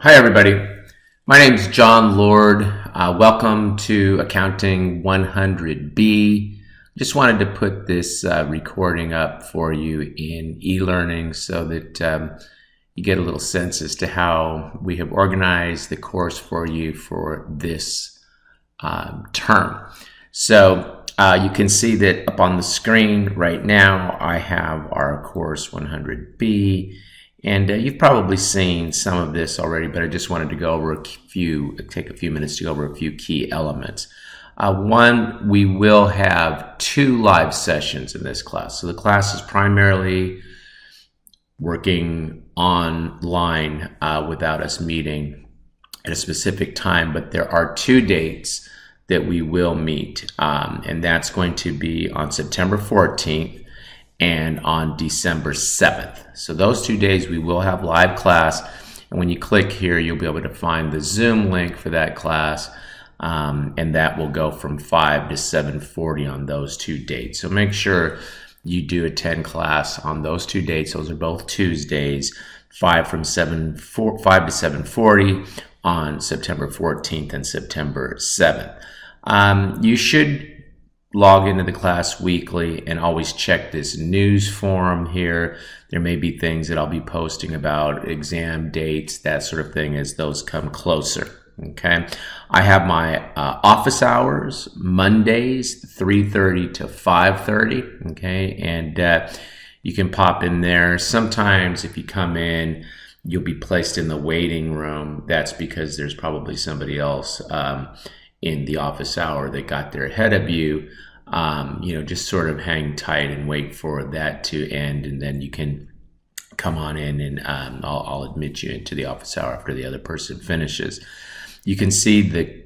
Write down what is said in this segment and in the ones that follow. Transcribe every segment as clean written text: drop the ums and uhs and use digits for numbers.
Hi, everybody. My name is John Lord. Welcome to Accounting 100B. Just wanted to put this recording up for you in eLearning so that you get a little sense as to how we have organized the course for you for this term. So you can see that up on the screen right now, I have our course 100B. And you've probably seen some of this already, but I just wanted to go over take a few minutes to go over a few key elements. One, we will have 2 live sessions in this class. So the class is primarily working online without us meeting at a specific time, but there are 2 dates that we will meet, and that's going to be on September 14th and on December 7th. So those 2 days we will have live class, and when you click here you'll be able to find the Zoom link for that class, and that will go from 5 to 7:40 on those 2 dates. So make sure you do attend class on those 2 dates. Those are both Tuesdays, 5 to 7:40 on September 14th and September 7th. You should log into the class weekly and always check this news forum here. There may be things that I'll be posting about exam dates, that sort of thing, as those come closer. Okay, I have my office hours Mondays 3:30 to 5:30. Okay, and you can pop in there. Sometimes if you come in, you'll be placed in the waiting room. That's because there's probably somebody else in the office hour that got there ahead of you. Just sort of hang tight and wait for that to end, and then you can come on in, and I'll admit you into the office hour after the other person finishes. You can see the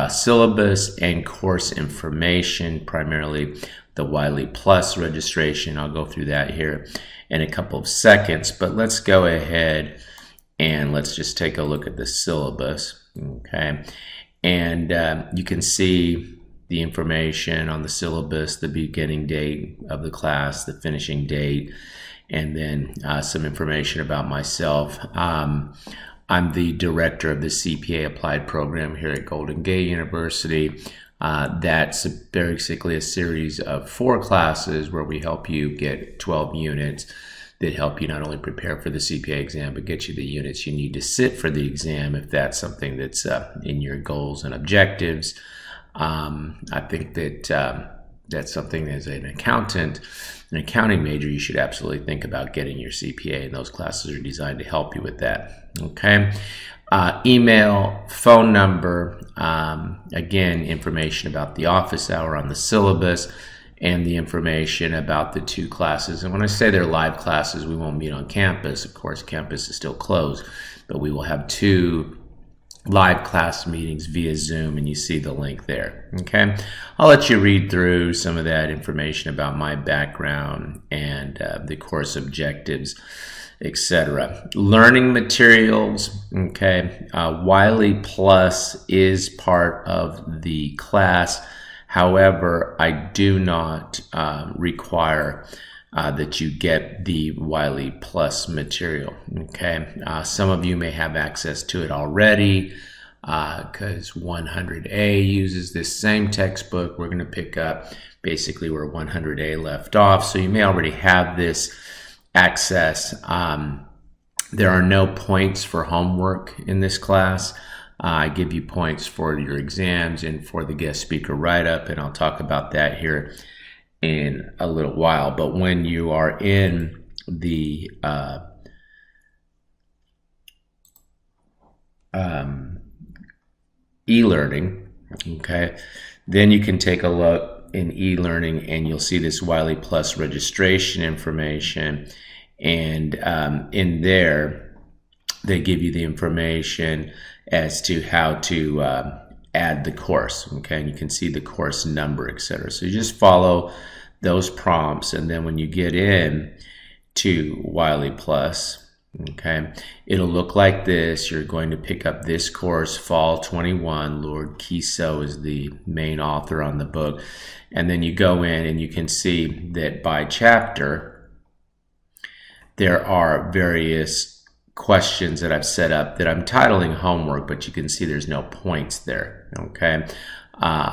syllabus and course information, primarily the Wiley Plus registration. I'll go through that here in a couple of seconds, but let's go ahead and let's just take a look at the syllabus. Okay, and you can see the information on the syllabus, the beginning date of the class, the finishing date, and then some information about myself. I'm the director of the CPA Applied program here at Golden Gate University. That's basically a series of 4 classes where we help you get 12 units that help you not only prepare for the CPA exam, but get you the units you need to sit for the exam if that's something that's in your goals and objectives. I think that that's something as an accountant, an accounting major, you should absolutely think about getting your CPA, and those classes are designed to help you with that. Okay. Email, phone number, again, information about the office hour on the syllabus, and the information about the 2 classes. And when I say they're live classes, we won't meet on campus. Of course, campus is still closed, but we will have 2 live class meetings via Zoom, and you see the link there. Okay, I'll let you read through some of that information about my background and the course objectives, etc. Learning materials. Okay, Wiley Plus is part of the class. However, I do not require that you get the Wiley Plus material. Okay, some of you may have access to it already because 100A uses this same textbook. We're going to pick up basically where 100A left off, so you may already have this access. There are no points for homework in this class. I give you points for your exams and for the guest speaker write-up, and I'll talk about that here in a little while. But when you are in the e-learning, okay, then you can take a look in e-learning and you'll see this Wiley Plus registration information, and in there they give you the information as to how to add the course. Okay, and you can see the course number, etc. So you just follow those prompts, and then when you get in to Wiley Plus, okay, it'll look like this. You're going to pick up this course, Fall 21. Lord Kiso is the main author on the book, and then you go in and you can see that by chapter there are various questions that I've set up that I'm titling homework, but you can see there's no points there, okay?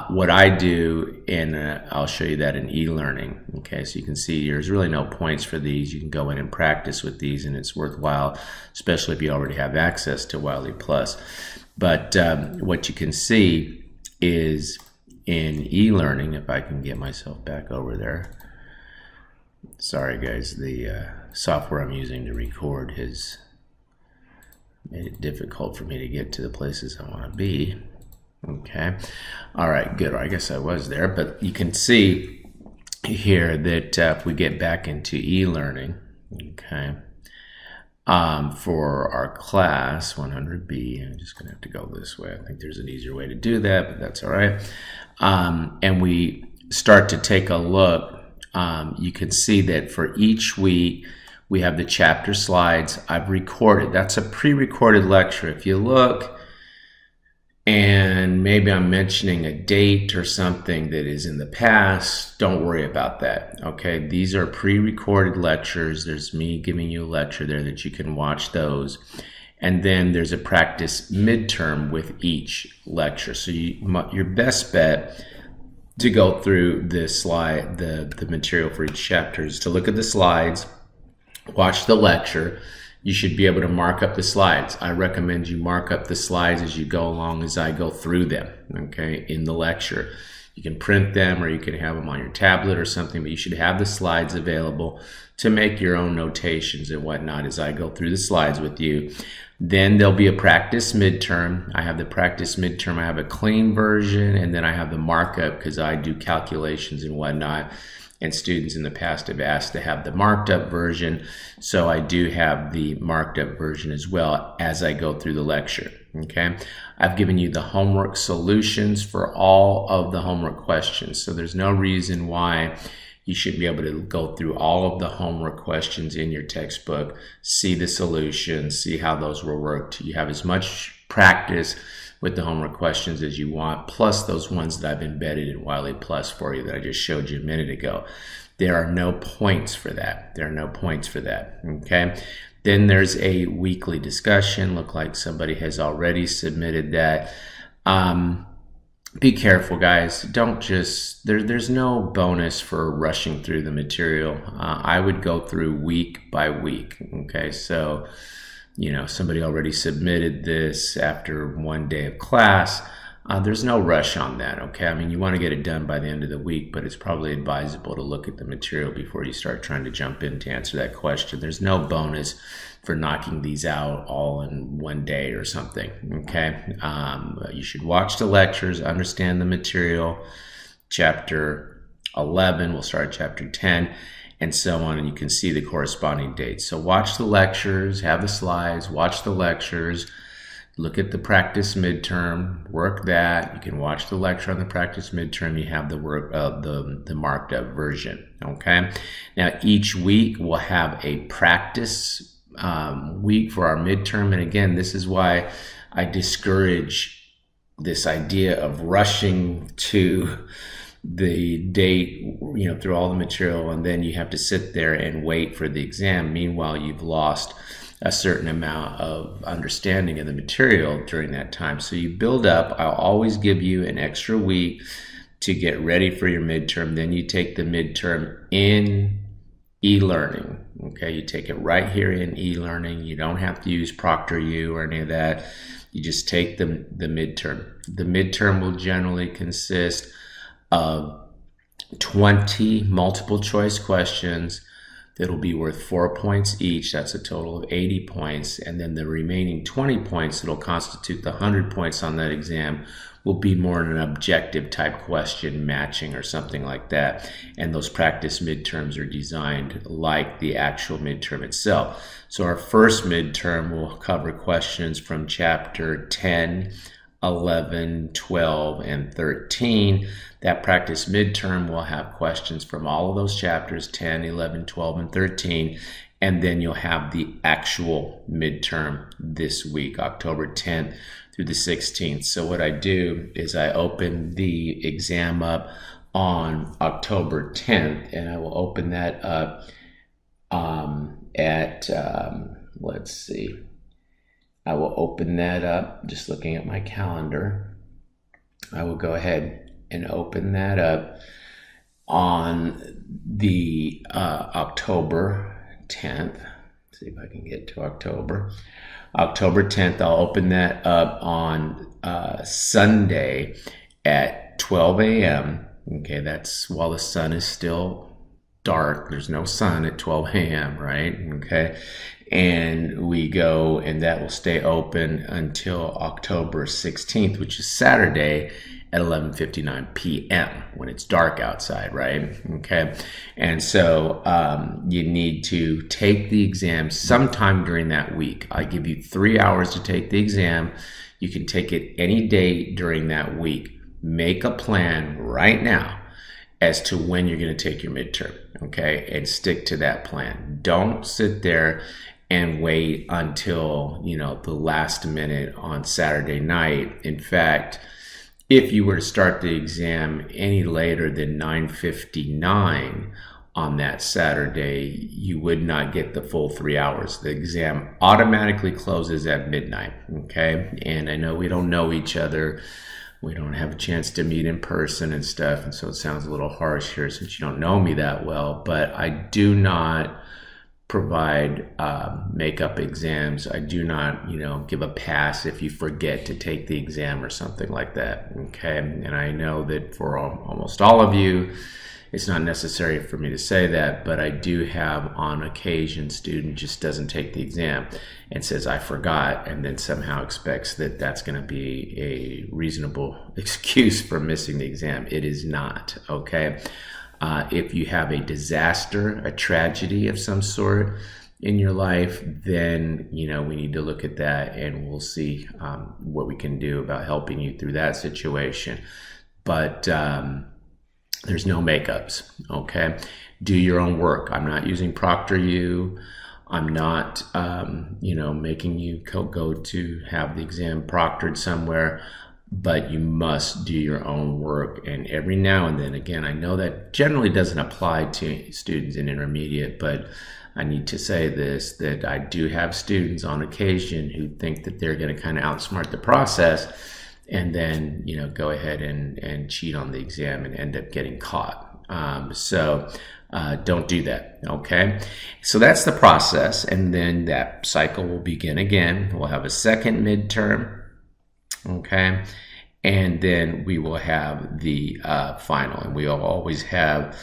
What I do, and I'll show you that in eLearning, okay? So you can see there's really no points for these. You can go in and practice with these, and it's worthwhile, especially if you already have access to Wiley Plus. But what you can see is in eLearning, if I can get myself back over there. Sorry guys, the software I'm using to record has made it difficult for me to get to the places I want to be. Okay, all right, good. I guess I was there, but you can see here that if we get back into eLearning, okay, for our class 100B, I'm just going to have to go this way. I think there's an easier way to do that, but that's all right. And we start to take a look. You can see that for each week, we have the chapter slides I've recorded. That's a pre-recorded lecture. If you look, and maybe I'm mentioning a date or something that is in the past, don't worry about that, okay? These are pre-recorded lectures. There's me giving you a lecture there that you can watch those. And then there's a practice midterm with each lecture. So your best bet to go through this slide, the material for each chapter, is to look at the slides, watch the lecture. You should be able to mark up the slides. I recommend you mark up the slides as you go along, as I go through them, okay, in the lecture. You can print them or you can have them on your tablet or something, but you should have the slides available to make your own notations and whatnot as I go through the slides with you. Then there'll be a practice midterm. I have the practice midterm. I have a clean version, and then I have the markup because I do calculations and whatnot. And students in the past have asked to have the marked up version. So I do have the marked up version as well as I go through the lecture, okay? I've given you the homework solutions for all of the homework questions. So there's no reason why you should be able to go through all of the homework questions in your textbook, see the solutions, see how those were worked. You have as much practice with the homework questions as you want, plus those ones that I've embedded in Wiley Plus for you that I just showed you a minute ago. There are no points for that. There are no points for that, okay? Then there's a weekly discussion. Look like somebody has already submitted that. Be careful, guys. Don't just, there's no bonus for rushing through the material. I would go through week by week, okay? So, you know, somebody already submitted this after one day of class. There's no rush on that, okay? I mean, you want to get it done by the end of the week, but it's probably advisable to look at the material before you start trying to jump in to answer that question. There's no bonus for knocking these out all in one day or something, okay? You should watch the lectures, understand the material. Chapter 11, we'll start chapter 10, and so on, and you can see the corresponding dates. So watch the lectures, have the slides, watch the lectures, look at the practice midterm, work that. You can watch the lecture on the practice midterm. You have the work the marked up version, okay? Now each week we'll have a practice week for our midterm, and again, this is why I discourage this idea of rushing to the date, you know, through all the material, and then you have to sit there and wait for the exam. Meanwhile, you've lost a certain amount of understanding of the material during that time. So you build up. I'll always give you an extra week to get ready for your midterm. Then you take the midterm in eLearning. Okay, you take it right here in eLearning. You don't have to use ProctorU or any of that. You just take the midterm. The midterm will generally consist of 20 multiple choice questions that'll be worth 4 points each. That's a total of 80 points. And then the remaining 20 points that'll constitute the 100 points on that exam will be more an objective type question, matching or something like that. And those practice midterms are designed like the actual midterm itself. So our first midterm will cover questions from chapter 10, 11, 12, and 13. That practice midterm will have questions from all of those chapters, 10, 11, 12, and 13. And then you'll have the actual midterm this week, October 10th through the 16th. So what I do is I open the exam up on October 10th, and I will open that up let's see, I will open that up, just looking at my calendar. I will go ahead and open that up on the October 10th. Let's see if I can get to October 10th. I'll open that up on Sunday at 12 a.m. Okay, that's while the sun is still dark. There's no sun at 12 a.m., right? Okay. And we go, and that will stay open until October 16th, which is Saturday at 11:59 p.m. when it's dark outside, right? Okay. And so you need to take the exam sometime during that week. I give you 3 hours to take the exam. You can take it any day during that week. Make a plan right now as to when you're going to take your midterm, okay? And stick to that plan. Don't sit there and wait until, the last minute on Saturday night. In fact, if you were to start the exam any later than 9:59 on that Saturday, you would not get the full 3 hours. The exam automatically closes at midnight, okay? And I know we don't know each other. We don't have a chance to meet in person and stuff, and so it sounds a little harsh here since you don't know me that well, but I do not provide makeup exams. I do not, give a pass if you forget to take the exam or something like that, okay? And I know that for almost all of you, it's not necessary for me to say that, but I do have on occasion student just doesn't take the exam and says, I forgot, and then somehow expects that that's going to be a reasonable excuse for missing the exam. It is not, okay? If you have a disaster, a tragedy of some sort in your life, then, we need to look at that and we'll see what we can do about helping you through that situation. But there's no makeups, okay? Do your own work. I'm not using ProctorU. I'm not, making you go to have the exam proctored somewhere, but you must do your own work. And every now and then, again, I know that generally doesn't apply to students in intermediate, but I need to say this, that I do have students on occasion who think that they're going to kind of outsmart the process and then, go ahead and cheat on the exam and end up getting caught. So don't do that, okay? So that's the process, and then that cycle will begin again. We'll have a second midterm, okay? And then we will have the final, and we'll always have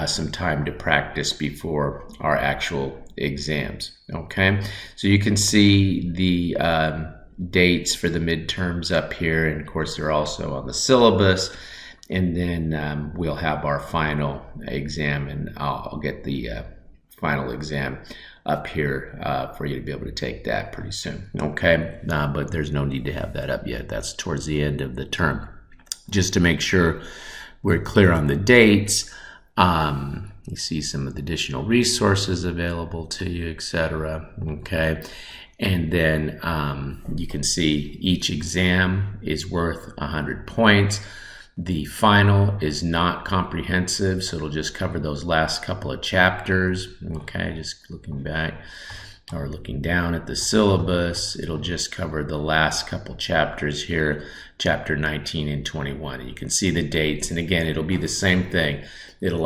some time to practice before our actual exams, okay? So you can see the dates for the midterms up here, and of course they're also on the syllabus, and then we'll have our final exam, and I'll get the final exam up here for you to be able to take that pretty soon, okay? But there's no need to have that up yet. That's towards the end of the term. Just to make sure we're clear on the dates, you see some of the additional resources available to you, etc., okay? And then you can see each exam is worth 100 points. The final is not comprehensive, so it'll just cover those last couple of chapters. Okay, just looking back or looking down at the syllabus, it'll just cover the last couple chapters here, chapter 19 and 21. And you can see the dates, and again, it'll be the same thing. It'll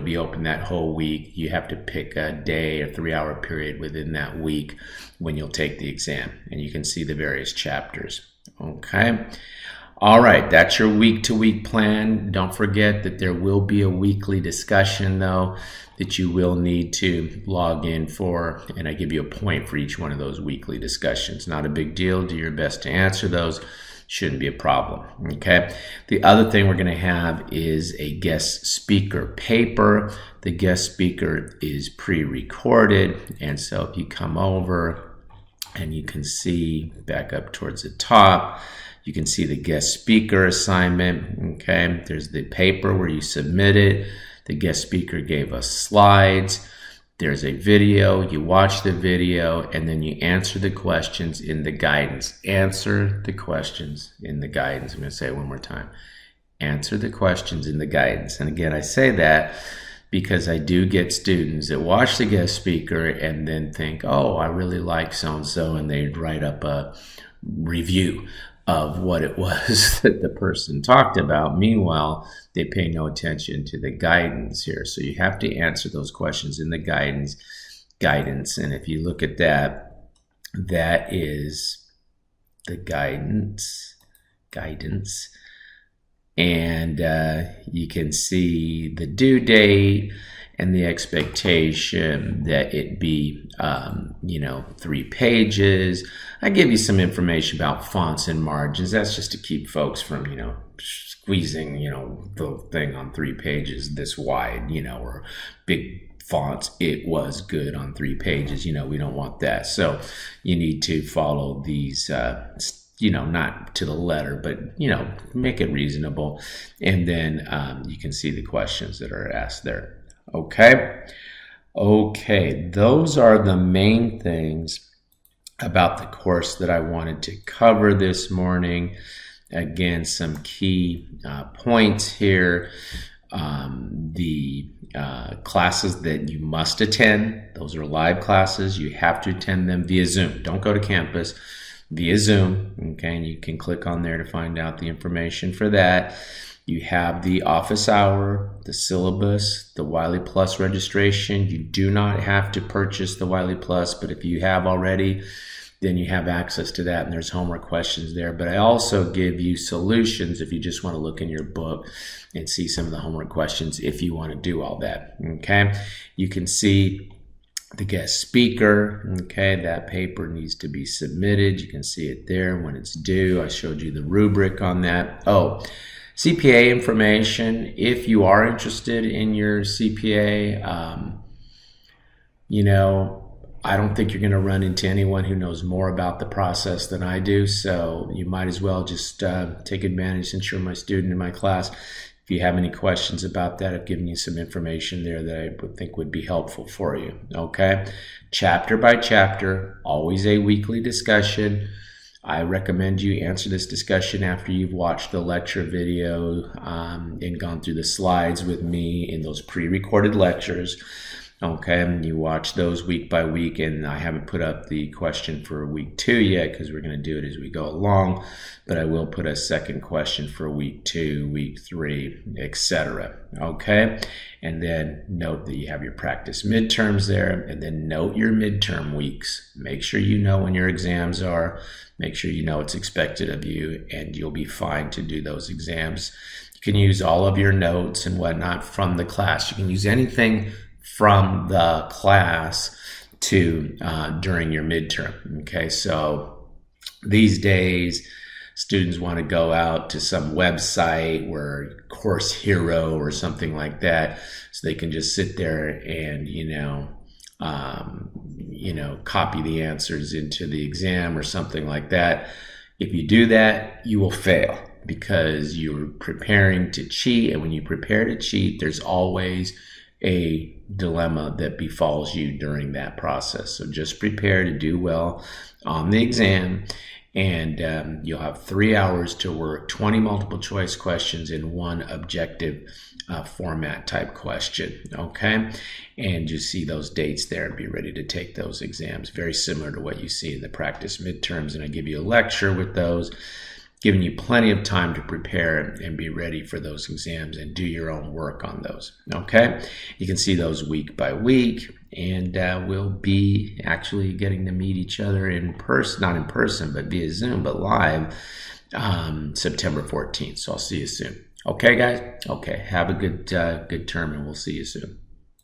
be open that whole week. You have to pick a day or 3 hour period within that week when you'll take the exam, and you can see the various chapters. Okay. All right, that's your week-to-week plan. Don't forget that there will be a weekly discussion, though, that you will need to log in for, and I give you a point for each one of those weekly discussions. Not a big deal. Do your best to answer those. Shouldn't be a problem, okay? The other thing we're going to have is a guest speaker paper. The guest speaker is pre-recorded, and so if you come over and you can see back up towards the top, you can see the guest speaker assignment, okay? There's the paper where you submit it. The guest speaker gave us slides. There's a video. You watch the video, and then you answer the questions in the guidance. Answer the questions in the guidance. I'm going to say it one more time. Answer the questions in the guidance. And again, I say that because I do get students that watch the guest speaker and then think, oh, I really like so-and-so, and they write up a review of what it was that the person talked about. Meanwhile, they pay no attention to the guidance here. So you have to answer those questions in the guidance. And if you look at that, that is the guidance. And you can see the due date and the expectation that it be, 3 pages. I give you some information about fonts and margins. That's just to keep folks from, squeezing, the thing on 3 pages this wide, or big fonts. It was good on 3 pages. We don't want that. So you need to follow these, not to the letter, but, make it reasonable. And then you can see the questions that are asked there. Okay, those are the main things about the course that I wanted to cover this morning. Again, some key points here. The classes that you must attend, those are live classes. You have to attend them via Zoom. Don't go to campus, via Zoom. Okay, and you can click on there to find out the information for that. You have the office hour, the syllabus, the Wiley Plus registration. You do not have to purchase the Wiley Plus, but if you have already, then you have access to that, and there's homework questions there. But I also give you solutions if you just want to look in your book and see some of the homework questions if you want to do all that. Okay, you can see the guest speaker. Okay, that paper needs to be submitted. You can see it there when it's due. I showed you the rubric on that. Oh, CPA information. If you are interested in your CPA, I don't think you're going to run into anyone who knows more about the process than I do. So you might as well just take advantage, since you're my student in my class. If you have any questions about that, I've given you some information there that I would think would be helpful for you. Okay, chapter by chapter, always a weekly discussion. I recommend you answer this discussion after you've watched the lecture video and gone through the slides with me in those pre-recorded lectures. Okay, and you watch those week by week, and I haven't put up the question for week 2 yet because we're going to do it as we go along, but I will put a second question for week 2, week 3, etc. Okay, and then note that you have your practice midterms there, and then note your midterm weeks. Make sure you know when your exams are. Make sure you know what's expected of you, and you'll be fine to do those exams. You can use all of your notes and whatnot from the class. You can use anything from the class to during your midterm. Okay, so these days students want to go out to some website where Course Hero or something like that, so they can just sit there and copy the answers into the exam or something like that. If you do that, you will fail because you're preparing to cheat, and when you prepare to cheat, there's always a dilemma that befalls you during that process. So just prepare to do well on the exam, and you'll have 3 hours to work 20 multiple choice questions in 1 objective format type question. Okay, and you see those dates there and be ready to take those exams. Very similar to what you see in the practice midterms, and I give you a lecture with those, giving you plenty of time to prepare and be ready for those exams and do your own work on those. Okay, you can see those week by week, and we'll be actually getting to meet each other in person, not in person, but via Zoom, but live September 14th. So I'll see you soon. Okay, guys? Okay, have a good term, and we'll see you soon.